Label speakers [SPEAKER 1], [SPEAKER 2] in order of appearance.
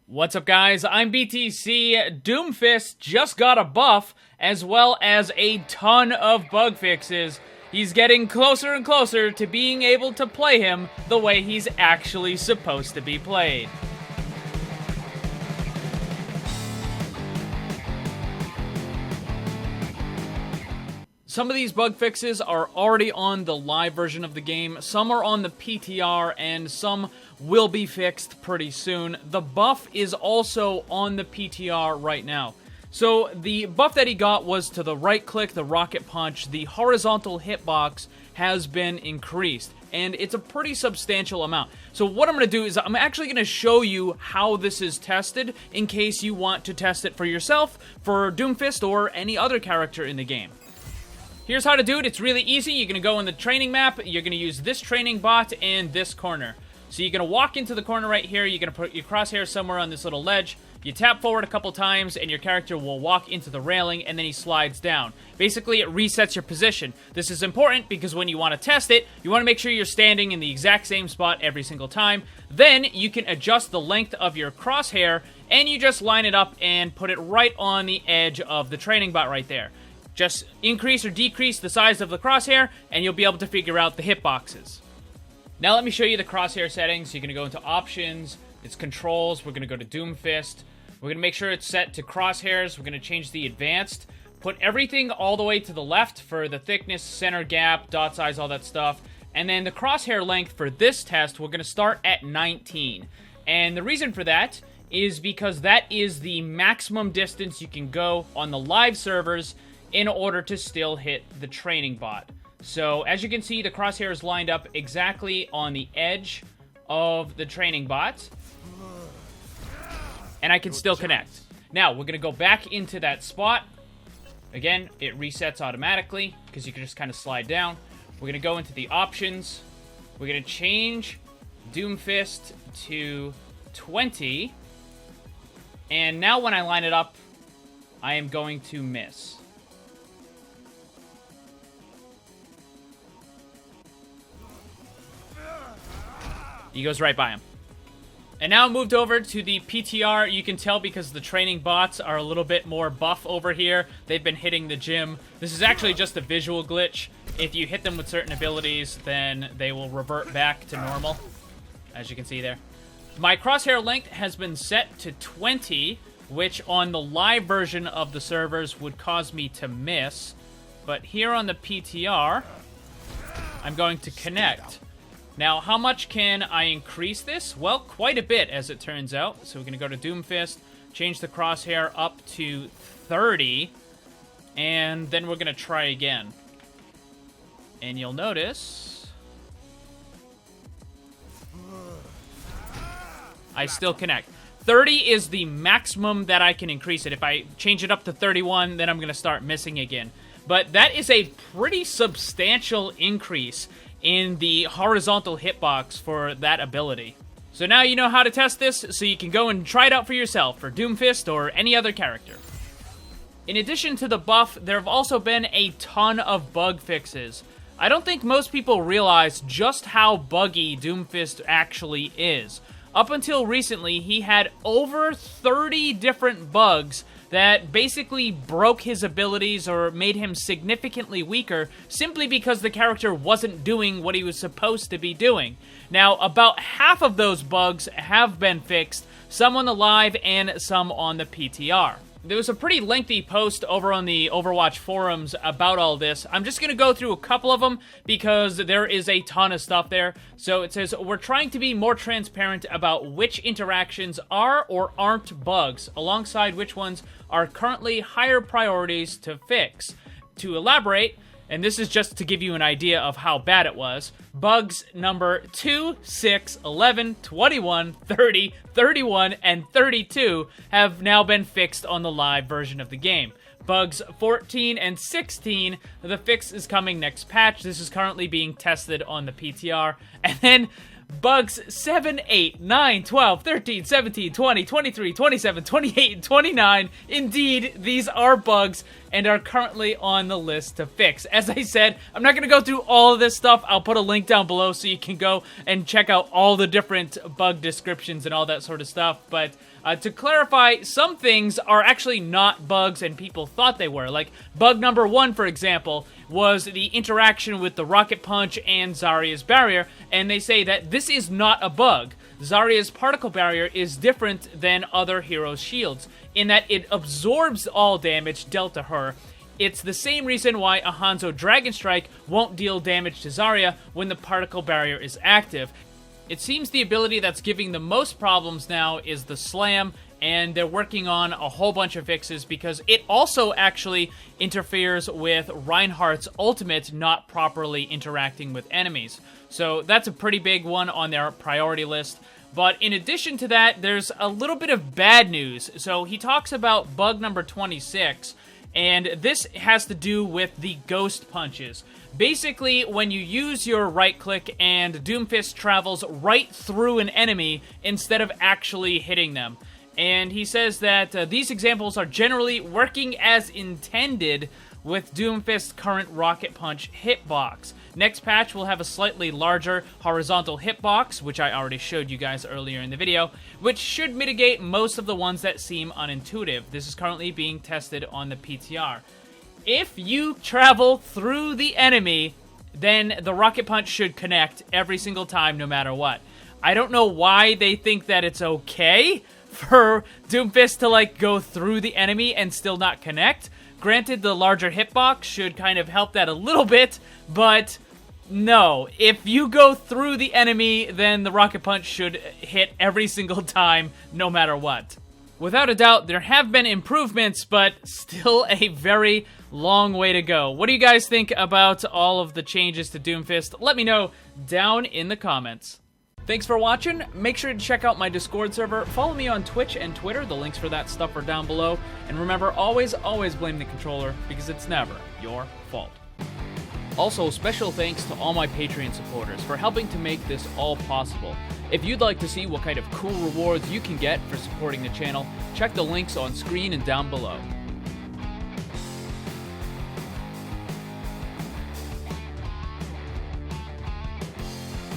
[SPEAKER 1] What's up, guys? I'm BTC. Doomfist just got a buff, as well as a ton of bug fixes. He's getting closer and closer to being able to play him the way he's actually supposed to be played. Some of these bug fixes are already on the live version of the game, some are on the PTR, and some will be fixed pretty soon. The buff is also on the PTR right now. So the buff that he got was to the right click, the rocket punch. The horizontal hitbox has been increased, and it's a pretty substantial amount. So what I'm going to do is I'm actually going to show you how this is tested in case you want to test it for yourself, for Doomfist or any other character in the game. Here's how to do it. It's really easy. You're going to go in the training map. You're going to use this training bot and this corner. So you're going to walk into the corner right here. You're going to put your crosshair somewhere on this little ledge. You tap forward a couple times, and your character will walk into the railing, and then he slides down. Basically, it resets your position. This is important because when you want to test it, you want to make sure you're standing in the exact same spot every single time. Then you can adjust the length of your crosshair, and you just line it up and put it right on the edge of the training bot right there. Just increase or decrease the size of the crosshair, and you'll be able to figure out the hitboxes. Now let me show you the crosshair settings. You're going to go into Options, it's Controls, we're going to go to Doomfist. We're going to make sure it's set to crosshairs, we're going to change the Advanced. Put everything all the way to the left for the thickness, center gap, dot size, all that stuff. And then the crosshair length for this test, we're going to start at 19. And the reason for that is because that is the maximum distance you can go on the live servers in order to still hit the training bot. So, as you can see, the crosshair is lined up exactly on the edge of the training bot. And I can still connect. Now, we're going to go back into that spot. Again, it resets automatically, because you can just kind of slide down. We're going to go into the options. We're going to change Doomfist to 20. And now when I line it up, I am going to miss. He goes right by him. And now moved over to the PTR. You can tell because the training bots are a little bit more buff over here. They've been hitting the gym. This is actually just a visual glitch. If you hit them with certain abilities, then they will revert back to normal, as you can see there. My crosshair length has been set to 20, which on the live version of the servers would cause me to miss. But here on the PTR, I'm going to connect. Now, how much can I increase this? Well, quite a bit, as it turns out. So we're going to go to Doomfist, change the crosshair up to 30, and then we're going to try again. And you'll notice I still connect. 30 is the maximum that I can increase it. If I change it up to 31, then I'm going to start missing again. But that is a pretty substantial increase in the horizontal hitbox for that ability. So now you know how to test this, so you can go and try it out for yourself for Doomfist or any other character. In addition to the buff, there have also been a ton of bug fixes. I don't think most people realize just how buggy Doomfist actually is. Up until recently, he had over 30 different bugs that basically broke his abilities or made him significantly weaker simply because the character wasn't doing what he was supposed to be doing. Now, about half of those bugs have been fixed, some on the live and some on the PTR. There was a pretty lengthy post over on the Overwatch forums about all this. I'm just going to go through a couple of them because there is a ton of stuff there. So it says, we're trying to be more transparent about which interactions are or aren't bugs, alongside which ones are currently higher priorities to fix. To elaborate, and this is just to give you an idea of how bad it was, bugs number 2, 6, 11, 21, 30, 31, and 32 have now been fixed on the live version of the game. Bugs 14 and 16, the fix is coming next patch. This is currently being tested on the PTR. And then bugs 7, 8, 9, 12, 13, 17, 20, 23, 27, 28, and 29. Indeed, these are bugs and are currently on the list to fix. As I said, I'm not going to go through all of this stuff. I'll put a link down below so you can go and check out all the different bug descriptions and all that sort of stuff. But To clarify, some things are actually not bugs and people thought they were. Like, bug number 1, for example, was the interaction with the Rocket Punch and Zarya's barrier, and they say that this is not a bug. Zarya's particle barrier is different than other heroes' shields, in that it absorbs all damage dealt to her. It's the same reason why a Hanzo Dragon Strike won't deal damage to Zarya when the particle barrier is active. It seems the ability that's giving the most problems now is the Slam, and they're working on a whole bunch of fixes because it also actually interferes with Reinhardt's ultimate not properly interacting with enemies. So that's a pretty big one on their priority list. But in addition to that, there's a little bit of bad news. So he talks about bug number 26, and this has to do with the ghost punches. Basically, when you use your right click and Doomfist travels right through an enemy instead of actually hitting them. And he says that these examples are generally working as intended with Doomfist's current Rocket Punch hitbox. Next patch will have a slightly larger horizontal hitbox, which I already showed you guys earlier in the video, which should mitigate most of the ones that seem unintuitive. This is currently being tested on the PTR. If you travel through the enemy, then the Rocket Punch should connect every single time, no matter what. I don't know why they think that it's okay for Doomfist to, like, go through the enemy and still not connect. Granted, the larger hitbox should kind of help that a little bit, but no. If you go through the enemy, then the Rocket Punch should hit every single time, no matter what. Without a doubt, there have been improvements, but still a very long way to go. What do you guys think about all of the changes to Doomfist? Let me know down in the comments. Thanks for watching. Make sure to check out my Discord server. Follow me on Twitch and Twitter. The links for that stuff are down below. And remember, always blame the controller, because it's never your fault. Also, special thanks to all my Patreon supporters for helping to make this all possible. If you'd like to see what kind of cool rewards you can get for supporting the channel, check the links on screen and down below.